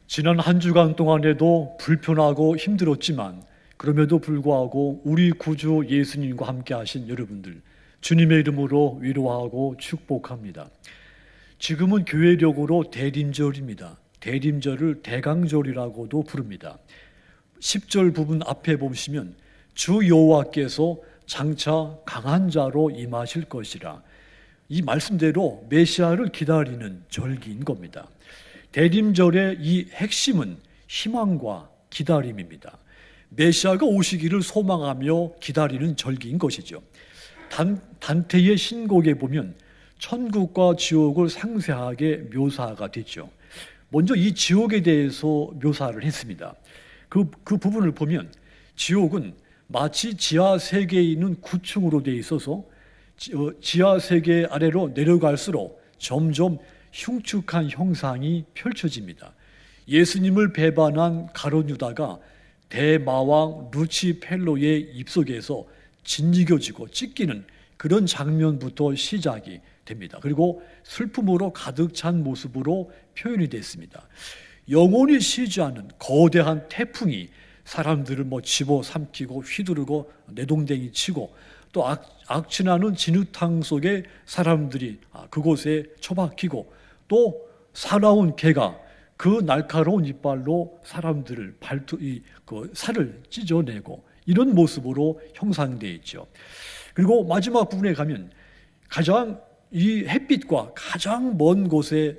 지난 한 주간 동안에도 불편하고 힘들었지만 그럼에도 불구하고 우리 구주 예수님과 함께 하신 여러분들 주님의 이름으로 위로하고 축복합니다. 지금은 교회력으로 대림절입니다. 대림절을 대강절이라고도 부릅니다. 10절 부분 앞에 보시면 주 여호와께서 장차 강한 자로 임하실 것이라, 이 말씀대로 메시아를 기다리는 절기인 겁니다. 대림절의 이 핵심은 희망과 기다림입니다. 메시아가 오시기를 소망하며 기다리는 절기인 것이죠. 단테의 신곡에 보면 천국과 지옥을 상세하게 묘사가 됐죠. 먼저 이 지옥에 대해서 묘사를 했습니다. 그 부분을 보면 지옥은 마치 지하 세계에 있는 9층으로 되어 있어서 지하 세계 아래로 내려갈수록 점점 흉측한 형상이 펼쳐집니다. 예수님을 배반한 가룟 유다가 대마왕 루치펠로의 입속에서 짓이겨지고 찢기는 그런 장면부터 시작이 됩니다. 그리고 슬픔으로 가득 찬 모습으로 표현이 됐습니다. 영원히 쉬지 않는 거대한 태풍이 사람들을 집어삼키고 휘두르고 내동댕이 치고 또 악취나는 진흙탕 속에 사람들이 그곳에 처박히고 또 사나운 개가 그 날카로운 이빨로 사람들을 살을 찢어내고 이런 모습으로 형상되어 있죠. 그리고 마지막 부분에 가면 가장 이 햇빛과 가장 먼 곳에,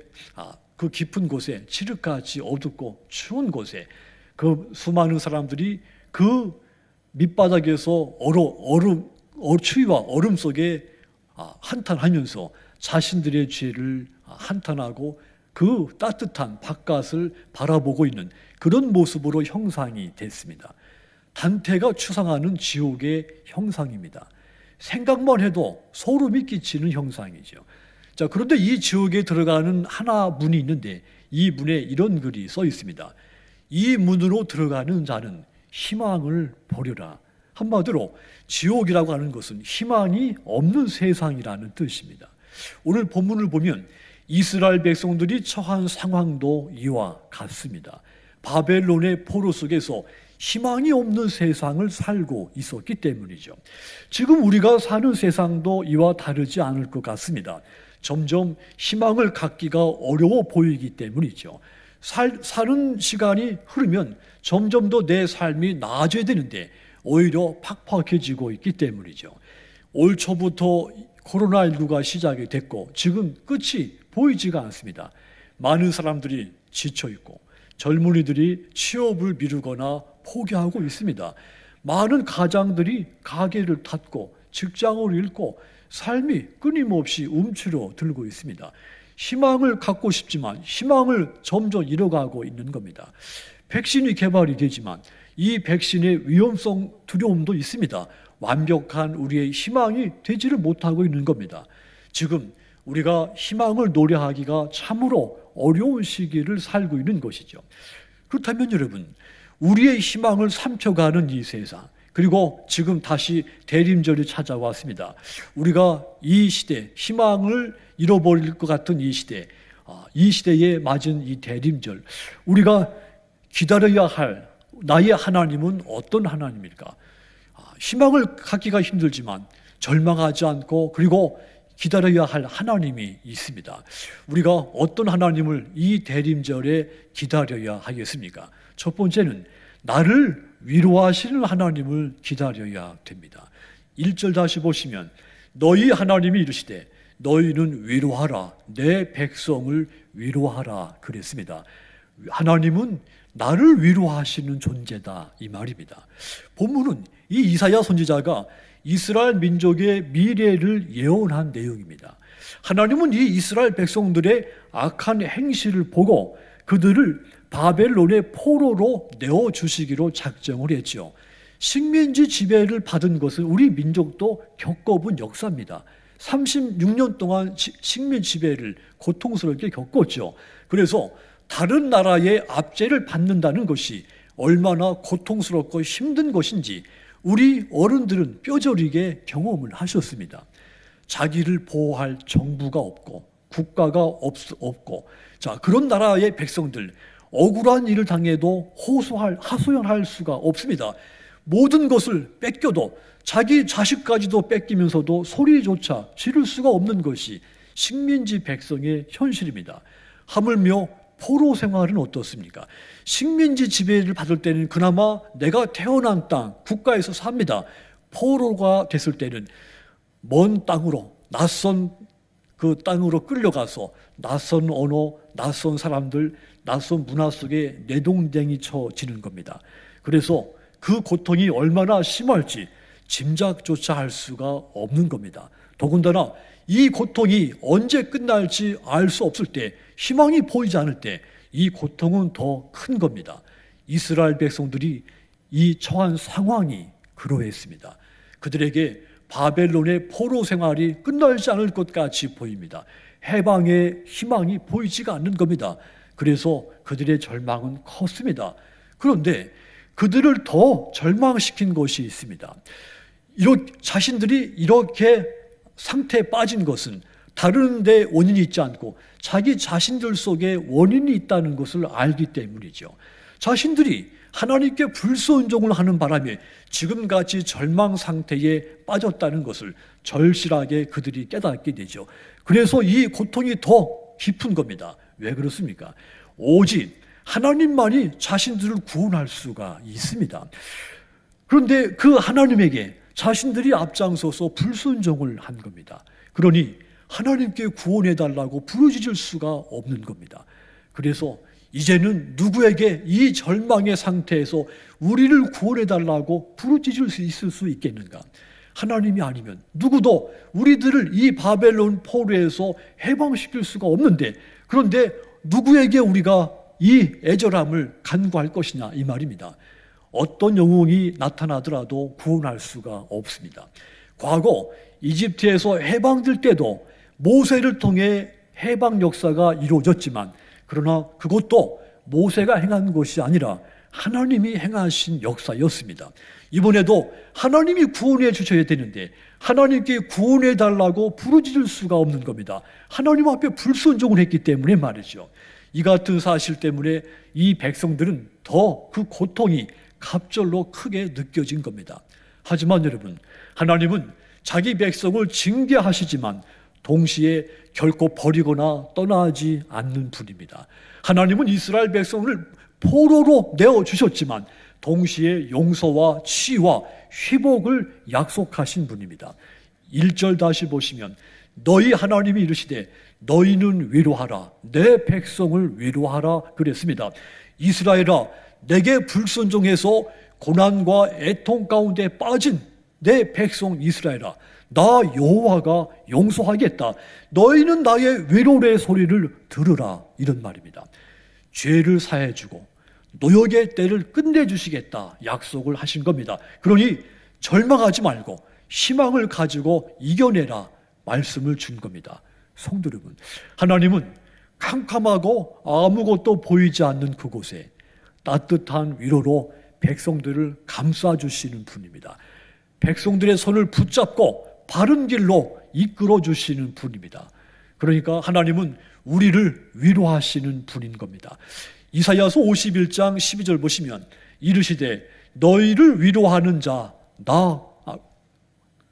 그 깊은 곳에, 칠흑같이 어둡고 추운 곳에 그 수많은 사람들이 그 밑바닥에서 추위와 얼음 속에 한탄하면서 자신들의 죄를 한탄하고 그 따뜻한 바깥을 바라보고 있는 그런 모습으로 형상이 됐습니다. 단테가 추상하는 지옥의 형상입니다. 생각만 해도 소름이 끼치는 형상이죠. 자, 그런데 이 지옥에 들어가는 하나 문이 있는데 이 문에 이런 글이 써 있습니다. 이 문으로 들어가는 자는 희망을 보려라. 한마디로 지옥이라고 하는 것은 희망이 없는 세상이라는 뜻입니다. 오늘 본문을 보면 이스라엘 백성들이 처한 상황도 이와 같습니다. 바벨론의 포로 속에서 희망이 없는 세상을 살고 있었기 때문이죠. 지금 우리가 사는 세상도 이와 다르지 않을 것 같습니다. 점점 희망을 갖기가 어려워 보이기 때문이죠. 사는 시간이 흐르면 점점 더 내 삶이 나아져야 되는데 오히려 팍팍해지고 있기 때문이죠. 올 초부터 코로나19가 시작이 됐고 지금 끝이 보이지가 않습니다. 많은 사람들이 지쳐있고 젊은이들이 취업을 미루거나 포기하고 있습니다. 많은 가장들이 가게를 닫고 직장을 잃고 삶이 끊임없이 움츠러들고 있습니다. 희망을 갖고 싶지만 희망을 점점 잃어가고 있는 겁니다. 백신이 개발이 되지만 이 백신의 위험성, 두려움도 있습니다. 완벽한 우리의 희망이 되지를 못하고 있는 겁니다. 지금 우리가 희망을 노래하기가 참으로 어려운 시기를 살고 있는 것이죠. 그렇다면 여러분, 우리의 희망을 삼켜가는 이 세상, 그리고 지금 다시 대림절이 찾아왔습니다. 우리가 이 시대, 희망을 잃어버릴 것 같은 이 시대에 맞은 이 대림절, 우리가 기다려야 할 나의 하나님은 어떤 하나님일까? 희망을 갖기가 힘들지만 절망하지 않고 그리고 기다려야 할 하나님이 있습니다. 우리가 어떤 하나님을 이 대림절에 기다려야 하겠습니까? 첫 번째는 나를 위로하시는 하나님을 기다려야 됩니다. 1절 다시 보시면 너희 하나님이 이르시되 너희는 위로하라 내 백성을 위로하라 그랬습니다. 하나님은 나를 위로하시는 존재다 이 말입니다. 본문은 이 이사야 선지자가 이스라엘 민족의 미래를 예언한 내용입니다. 하나님은 이 이스라엘 백성들의 악한 행실을 보고 그들을 바벨론의 포로로 내어주시기로 작정을 했죠. 식민지 지배를 받은 것을 우리 민족도 겪어본 역사입니다. 36년 동안 식민지 지배를 고통스럽게 겪었죠. 그래서 다른 나라의 압제를 받는다는 것이 얼마나 고통스럽고 힘든 것인지 우리 어른들은 뼈저리게 경험을 하셨습니다. 자기를 보호할 정부가 없고 국가가 없고 자 그런 나라의 백성들 억울한 일을 당해도 하소연할 수가 없습니다. 모든 것을 뺏겨도 자기 자식까지도 뺏기면서도 소리조차 지를 수가 없는 것이 식민지 백성의 현실입니다. 하물며 포로 생활은 어떻습니까? 식민지 지배를 받을 때는 그나마 내가 태어난 땅, 국가에서 삽니다. 포로가 됐을 때는 먼 땅으로, 낯선 그 땅으로 끌려가서 낯선 언어, 낯선 사람들, 낯선 문화 속에 내동댕이 쳐지는 겁니다. 그래서 그 고통이 얼마나 심할지 짐작조차 할 수가 없는 겁니다. 더군다나 이 고통이 언제 끝날지 알 수 없을 때, 희망이 보이지 않을 때 이 고통은 더 큰 겁니다. 이스라엘 백성들이 이 처한 상황이 그러했습니다. 그들에게 바벨론의 포로 생활이 끝나지 않을 것 같이 보입니다. 해방의 희망이 보이지가 않는 겁니다. 그래서 그들의 절망은 컸습니다. 그런데 그들을 더 절망시킨 것이 있습니다. 자신들이 이렇게 상태에 빠진 것은 다른 데 원인이 있지 않고 자기 자신들 속에 원인이 있다는 것을 알기 때문이죠. 자신들이 하나님께 불순종을 하는 바람에 지금같이 절망 상태에 빠졌다는 것을 절실하게 그들이 깨닫게 되죠. 그래서 이 고통이 더 깊은 겁니다. 왜 그렇습니까? 오직 하나님만이 자신들을 구원할 수가 있습니다. 그런데 그 하나님에게 자신들이 앞장서서 불순종을 한 겁니다. 그러니 하나님께 구원해달라고 부르짖을 수가 없는 겁니다. 그래서 이제는 누구에게 이 절망의 상태에서 우리를 구원해달라고 부르짖을 수 있을 수 있겠는가? 하나님이 아니면 누구도 우리들을 이 바벨론 포로에서 해방시킬 수가 없는데, 그런데 누구에게 우리가 이 애절함을 간구할 것이냐 이 말입니다. 어떤 영웅이 나타나더라도 구원할 수가 없습니다. 과거 이집트에서 해방될 때도 모세를 통해 해방 역사가 이루어졌지만, 그러나 그것도 모세가 행한 것이 아니라 하나님이 행하신 역사였습니다. 이번에도 하나님이 구원해 주셔야 되는데 하나님께 구원해 달라고 부르짖을 수가 없는 겁니다. 하나님 앞에 불순종을 했기 때문에 말이죠. 이 같은 사실 때문에 이 백성들은 더 그 고통이 갑절로 크게 느껴진 겁니다. 하지만 여러분, 하나님은 자기 백성을 징계하시지만 동시에 결코 버리거나 떠나지 않는 분입니다. 하나님은 이스라엘 백성을 포로로 내어주셨지만 동시에 용서와 치유와 회복을 약속하신 분입니다. 1절 다시 보시면 너희 하나님이 이르시되 너희는 위로하라, 내 백성을 위로하라 그랬습니다. 이스라엘아, 내게 불순종해서 고난과 애통 가운데 빠진 내 백성 이스라엘아, 나 여호와가 용서하겠다. 너희는 나의 위로의 소리를 들으라. 이런 말입니다. 죄를 사해주고 노역의 때를 끝내주시겠다 약속을 하신 겁니다. 그러니 절망하지 말고 희망을 가지고 이겨내라 말씀을 준 겁니다. 성도 여러분, 하나님은 캄캄하고 아무것도 보이지 않는 그곳에 따뜻한 위로로 백성들을 감싸주시는 분입니다. 백성들의 손을 붙잡고 바른 길로 이끌어 주시는 분입니다. 그러니까 하나님은 우리를 위로하시는 분인 겁니다. 이사야서 51장 12절 보시면 이르시되 너희를 위로하는 자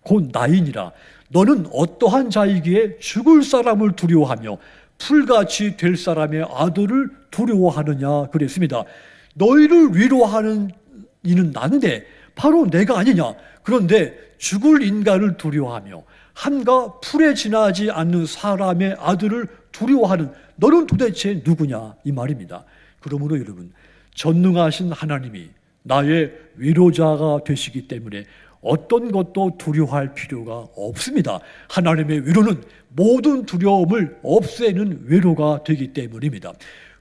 곧 나이니라. 너는 어떠한 자이기에 죽을 사람을 두려워하며 풀같이 될 사람의 아들을 두려워하느냐 그랬습니다. 너희를 위로하는 이는 난데 바로 내가 아니냐. 그런데 죽을 인간을 두려워하며 한가 풀에 지나지 않는 사람의 아들을 두려워하는 너는 도대체 누구냐 이 말입니다. 그러므로 여러분, 전능하신 하나님이 나의 위로자가 되시기 때문에 어떤 것도 두려워할 필요가 없습니다. 하나님의 위로는 모든 두려움을 없애는 위로가 되기 때문입니다.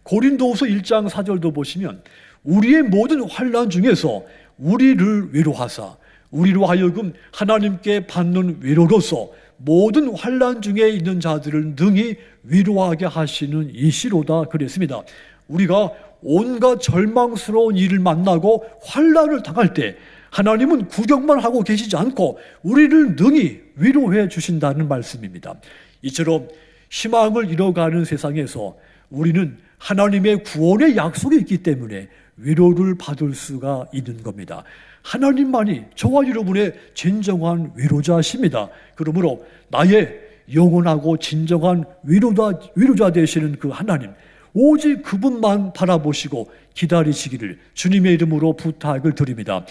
고린도후서 1장 4절도 보시면 우리의 모든 환난 중에서 우리를 위로하사 우리로 하여금 하나님께 받는 위로로서 모든 환난 중에 있는 자들을 능히 위로하게 하시는 이시로다 그랬습니다. 우리가 온갖 절망스러운 일을 만나고 환난을 당할 때 하나님은 구경만 하고 계시지 않고 우리를 능히 위로해 주신다는 말씀입니다. 이처럼 희망을 잃어가는 세상에서 우리는 하나님의 구원의 약속이 있기 때문에 위로를 받을 수가 있는 겁니다. 하나님만이 저와 여러분의 진정한 위로자십니다. 그러므로 나의 영원하고 진정한 위로자 되시는 그 하나님, 오직 그분만 바라보시고 기다리시기를 주님의 이름으로 부탁을 드립니다.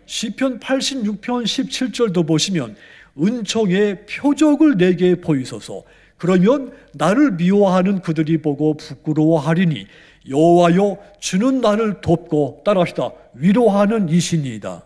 시편 86편 17절도 보시면 은총의 표적을 내게 보이소서. 그러면 나를 미워하는 그들이 보고 부끄러워하리니 여호와여 주는 나를 돕고, 따라합시다, 위로하는 이신이다.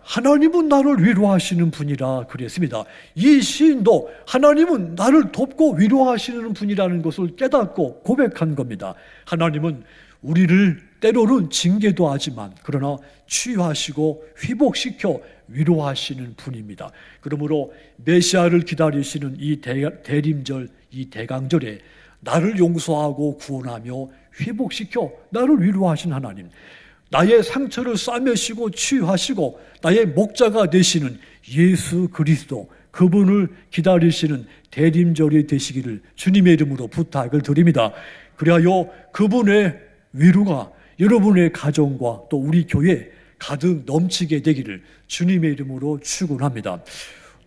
하나님은 나를 위로하시는 분이라 그랬습니다. 이 시인도 하나님은 나를 돕고 위로하시는 분이라는 것을 깨닫고 고백한 겁니다. 하나님은 우리를 때로는 징계도 하지만 그러나 치유하시고 회복시켜 위로하시는 분입니다. 그러므로 메시아를 기다리시는 이 대림절, 이 대강절에 나를 용서하고 구원하며 회복시켜 나를 위로하신 하나님, 나의 상처를 싸매시고 치유하시고 나의 목자가 되시는 예수 그리스도, 그분을 기다리시는 대림절이 되시기를 주님의 이름으로 부탁을 드립니다. 그리하여 그분의 위로가 여러분의 가정과 또 우리 교회에 가득 넘치게 되기를 주님의 이름으로 축원합니다.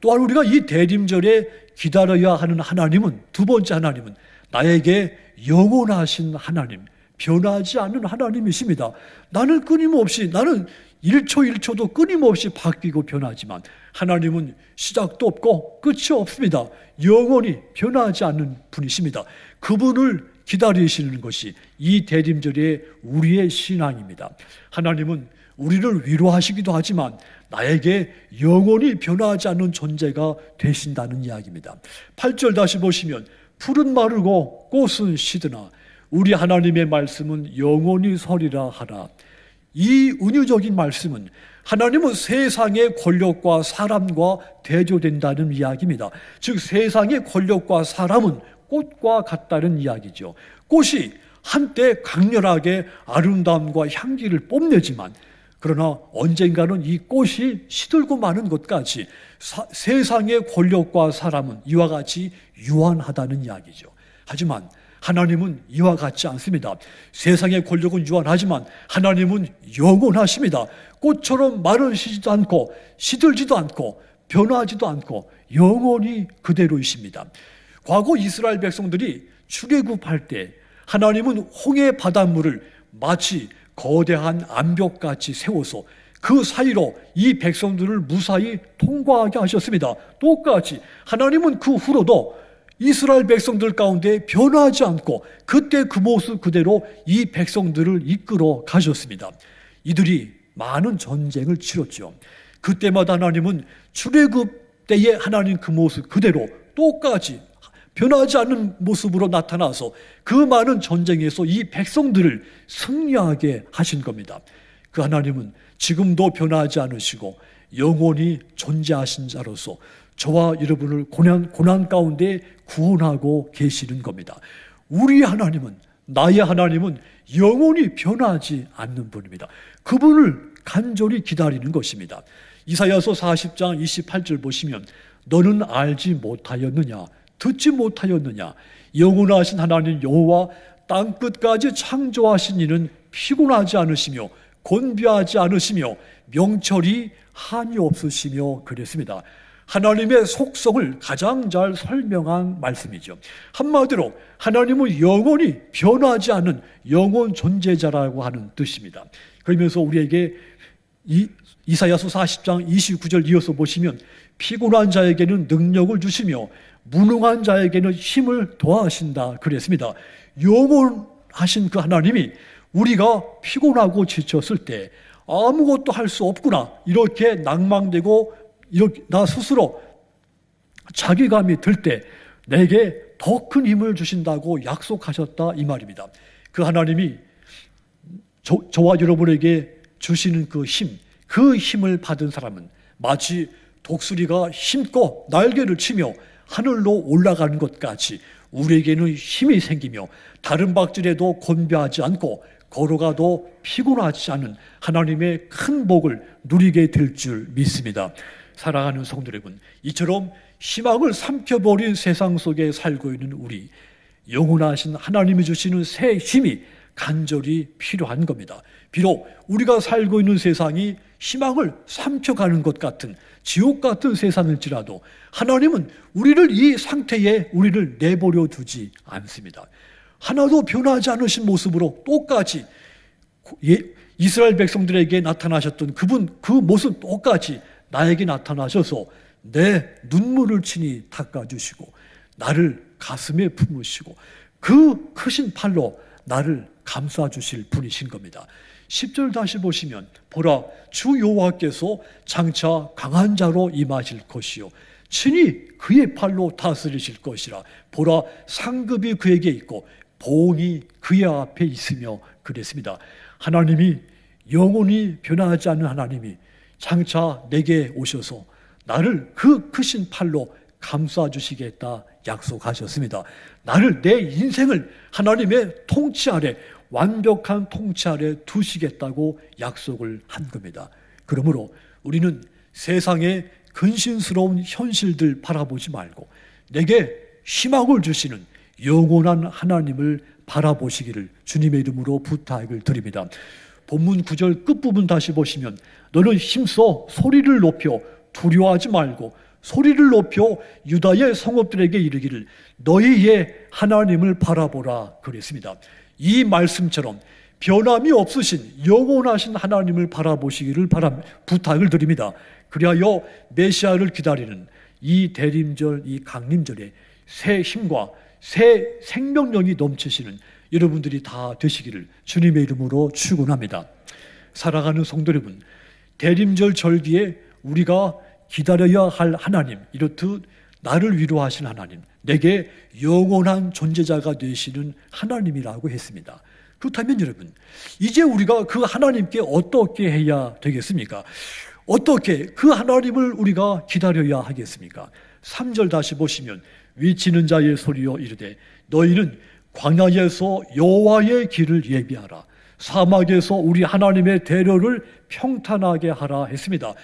또한 우리가 이 대림절에 기다려야 하는 하나님은, 두 번째 하나님은 나에게 영원하신 하나님, 변하지 않는 하나님이십니다. 나는 1초 1초도 끊임없이 바뀌고 변하지만 하나님은 시작도 없고 끝이 없습니다. 영원히 변하지 않는 분이십니다. 그분을 기다리시는 것이 이 대림절의 우리의 신앙입니다. 하나님은 우리를 위로하시기도 하지만 나에게 영원히 변하지 않는 존재가 되신다는 이야기입니다. 8절 다시 보시면 풀은 마르고 꽃은 시드나 우리 하나님의 말씀은 영원히 서리라 하라. 이 은유적인 말씀은 하나님은 세상의 권력과 사람과 대조된다는 이야기입니다. 즉 세상의 권력과 사람은 꽃과 같다는 이야기죠. 꽃이 한때 강렬하게 아름다움과 향기를 뽐내지만 그러나 언젠가는 이 꽃이 시들고 마는 것 같이 세상의 권력과 사람은 이와 같이 유한하다는 이야기죠. 하지만 하나님은 이와 같지 않습니다. 세상의 권력은 유한하지만 하나님은 영원하십니다. 꽃처럼 마르시지도 않고 시들지도 않고 변하지도 않고 영원히 그대로이십니다. 과거 이스라엘 백성들이 출애굽할 때 하나님은 홍해 바닷물을 마치 거대한 암벽같이 세워서 그 사이로 이 백성들을 무사히 통과하게 하셨습니다. 똑같이 하나님은 그 후로도 이스라엘 백성들 가운데 변하지 않고 그때 그 모습 그대로 이 백성들을 이끌어 가셨습니다. 이들이 많은 전쟁을 치렀죠. 그때마다 하나님은 출애굽 때의 하나님 그 모습 그대로 똑같이 변하지 않는 모습으로 나타나서 그 많은 전쟁에서 이 백성들을 승리하게 하신 겁니다. 그 하나님은 지금도 변하지 않으시고 영원히 존재하신 자로서 저와 여러분을 고난 가운데 구원하고 계시는 겁니다. 우리 하나님은, 나의 하나님은 영원히 변하지 않는 분입니다. 그분을 간절히 기다리는 것입니다. 이사야서 40장 28절 보시면 너는 알지 못하였느냐, 듣지 못하였느냐, 영원하신 하나님 여호와 땅끝까지 창조하신 이는 피곤하지 않으시며 곤비하지 않으시며 명철이 한이 없으시며 그랬습니다. 하나님의 속성을 가장 잘 설명한 말씀이죠. 한마디로 하나님은 영원히 변하지 않는 영원 존재자라고 하는 뜻입니다. 그러면서 우리에게 이사야서 40장 29절 이어서 보시면 피곤한 자에게는 능력을 주시며 무능한 자에게는 힘을 더하신다 그랬습니다. 영원하신 그 하나님이 우리가 피곤하고 지쳤을 때 아무것도 할 수 없구나 이렇게 낭망되고 이렇게 나 스스로 자괴감이 들 때 내게 더 큰 힘을 주신다고 약속하셨다 이 말입니다. 그 하나님이 저와 여러분에게 주시는 그 힘을 받은 사람은 마치 독수리가 힘껏 날개를 치며 하늘로 올라가는 것 같이 우리에게는 힘이 생기며 다른 박질에도 곤비하지 않고 걸어가도 피곤하지 않은 하나님의 큰 복을 누리게 될 줄 믿습니다. 사랑하는 성도 여러분, 이처럼 희망을 삼켜버린 세상 속에 살고 있는 우리, 영원하신 하나님이 주시는 새 힘이 간절히 필요한 겁니다. 비록 우리가 살고 있는 세상이 희망을 삼켜가는 것 같은 지옥 같은 세상일지라도 하나님은 우리를 이 상태에 우리를 내버려 두지 않습니다. 하나도 변하지 않으신 모습으로 똑같이 이스라엘 백성들에게 나타나셨던 그분 그 모습 똑같이 나에게 나타나셔서 내 눈물을 친히 닦아주시고 나를 가슴에 품으시고 그 크신 팔로 나를 감싸주실 분이신 겁니다. 10절 다시 보시면 보라 주 여호와께서 장차 강한 자로 임하실 것이요 친히 그의 팔로 다스리실 것이라. 보라 상급이 그에게 있고 보응이 그의 앞에 있으며 그랬습니다. 하나님이 영원히 변하지 않는 하나님이 장차 내게 오셔서 나를 그 크신 팔로 감싸주시겠다 약속하셨습니다. 나를 내 인생을 하나님의 통치 아래 완벽한 통치 아래 두시겠다고 약속을 한 겁니다. 그러므로 우리는 세상의 근심스러운 현실들 바라보지 말고 내게 희망을 주시는 영원한 하나님을 바라보시기를 주님의 이름으로 부탁을 드립니다. 본문 9절 끝부분 다시 보시면 너는 힘써 소리를 높여 두려워하지 말고 소리를 높여 유다의 성읍들에게 이르기를 너희의 하나님을 바라보라 그랬습니다. 이 말씀처럼 변함이 없으신 영원하신 하나님을 바라보시기를 부탁을 드립니다. 그리하여 메시아를 기다리는 이 대림절, 이 강림절에 새 힘과 새 생명력이 넘치시는 여러분들이 다 되시기를 주님의 이름으로 축원합니다. 사랑하는 성도 여러분, 대림절 절기에 우리가 기다려야 할 하나님, 이렇듯 나를 위로하신 하나님, 내게 영원한 존재자가 되시는 하나님이라고 했습니다. 그렇다면 여러분, 이제 우리가 그 하나님께 어떻게 해야 되겠습니까? 어떻게 그 하나님을 우리가 기다려야 하겠습니까? 3절 다시 보시면 외치는 자의 소리여 이르되 너희는 광야에서 여호와의 길을 예비하라 사막에서 우리 하나님의 대로를 평탄하게 하라 했습니다.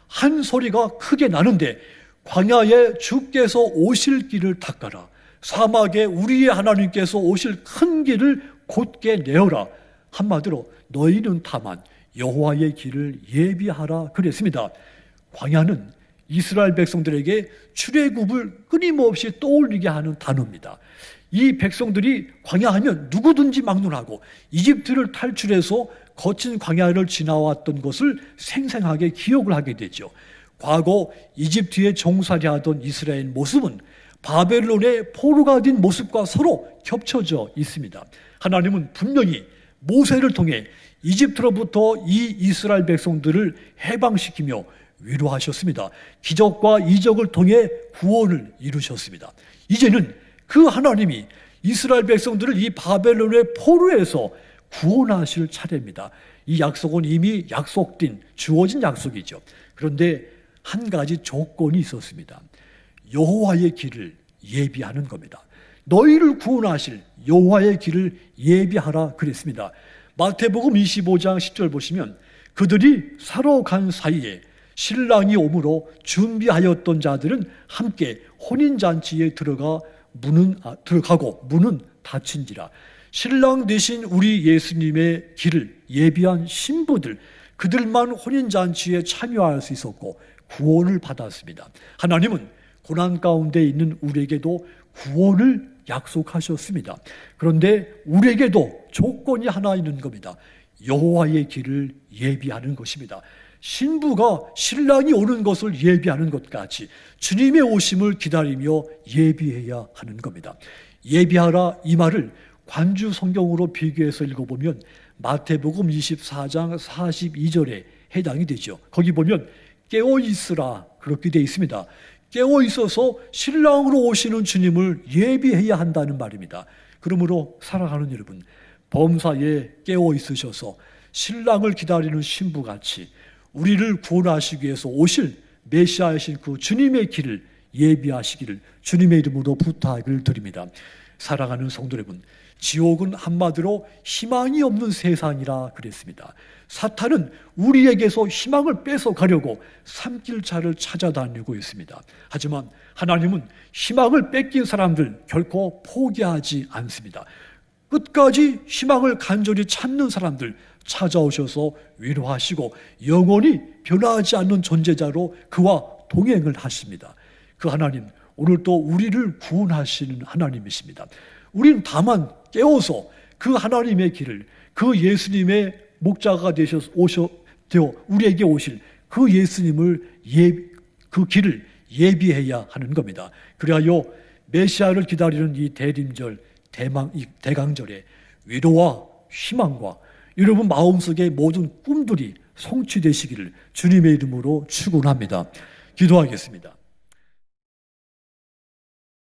한 소리가 크게 나는데 광야에 주께서 오실 길을 닦아라, 사막에 우리의 하나님께서 오실 큰 길을 곧게 내어라. 한마디로 너희는 다만 여호와의 길을 예비하라 그랬습니다. 광야는 이스라엘 백성들에게 출애굽을 끊임없이 떠올리게 하는 단어입니다. 이 백성들이 광야하면 누구든지 막론하고 이집트를 탈출해서 거친 광야를 지나왔던 것을 생생하게 기억을 하게 되죠. 과거 이집트에 종살이하던 이스라엘 모습은 바벨론의 포로가 된 모습과 서로 겹쳐져 있습니다. 하나님은 분명히 모세를 통해 이집트로부터 이 이스라엘 백성들을 해방시키며 위로하셨습니다. 기적과 이적을 통해 구원을 이루셨습니다. 이제는 그 하나님이 이스라엘 백성들을 이 바벨론의 포로에서 구원하실 차례입니다. 이 약속은 이미 약속된 주어진 약속이죠. 그런데 한 가지 조건이 있었습니다. 여호와의 길을 예비하는 겁니다. 너희를 구원하실 여호와의 길을 예비하라 그랬습니다. 마태복음 25장 10절 보시면 그들이 사러 간 사이에 신랑이 오므로 준비하였던 자들은 함께 혼인잔치에 들어가고 문은 닫힌지라. 신랑 되신 우리 예수님의 길을 예비한 신부들, 그들만 혼인잔치에 참여할 수 있었고 구원을 받았습니다. 하나님은 고난 가운데 있는 우리에게도 구원을 약속하셨습니다. 그런데 우리에게도 조건이 하나 있는 겁니다. 여호와의 길을 예비하는 것입니다. 신부가 신랑이 오는 것을 예비하는 것 같이 주님의 오심을 기다리며 예비해야 하는 겁니다. 예비하라 이 말을 관주 성경으로 비교해서 읽어보면 마태복음 24장 42절에 해당이 되죠. 거기 보면 깨어있으라 그렇게 되어 있습니다. 깨어있어서 신랑으로 오시는 주님을 예비해야 한다는 말입니다. 그러므로 사랑하는 여러분, 범사에 깨어있으셔서 신랑을 기다리는 신부같이 우리를 구원하시기 위해서 오실 메시아이신 그 주님의 길을 예비하시기를 주님의 이름으로 부탁을 드립니다. 사랑하는 성도 여러분, 지옥은 한마디로 희망이 없는 세상이라 그랬습니다. 사탄은 우리에게서 희망을 뺏어가려고 산길차를 찾아다니고 있습니다. 하지만 하나님은 희망을 뺏긴 사람들 결코 포기하지 않습니다. 끝까지 희망을 간절히 찾는 사람들 찾아오셔서 위로하시고 영원히 변하지 않는 존재자로 그와 동행을 하십니다. 그 하나님, 오늘도 우리를 구원하시는 하나님이십니다. 우리는 다만 깨워서 그 하나님의 길을, 그 예수님의 목자가 되셔서 우리에게 오실 그 예수님을 그 길을 예비해야 하는 겁니다. 그리하여 메시아를 기다리는 이 대림절, 대강절에 위로와 희망과 여러분 마음속의 모든 꿈들이 성취되시기를 주님의 이름으로 축원합니다. 기도하겠습니다.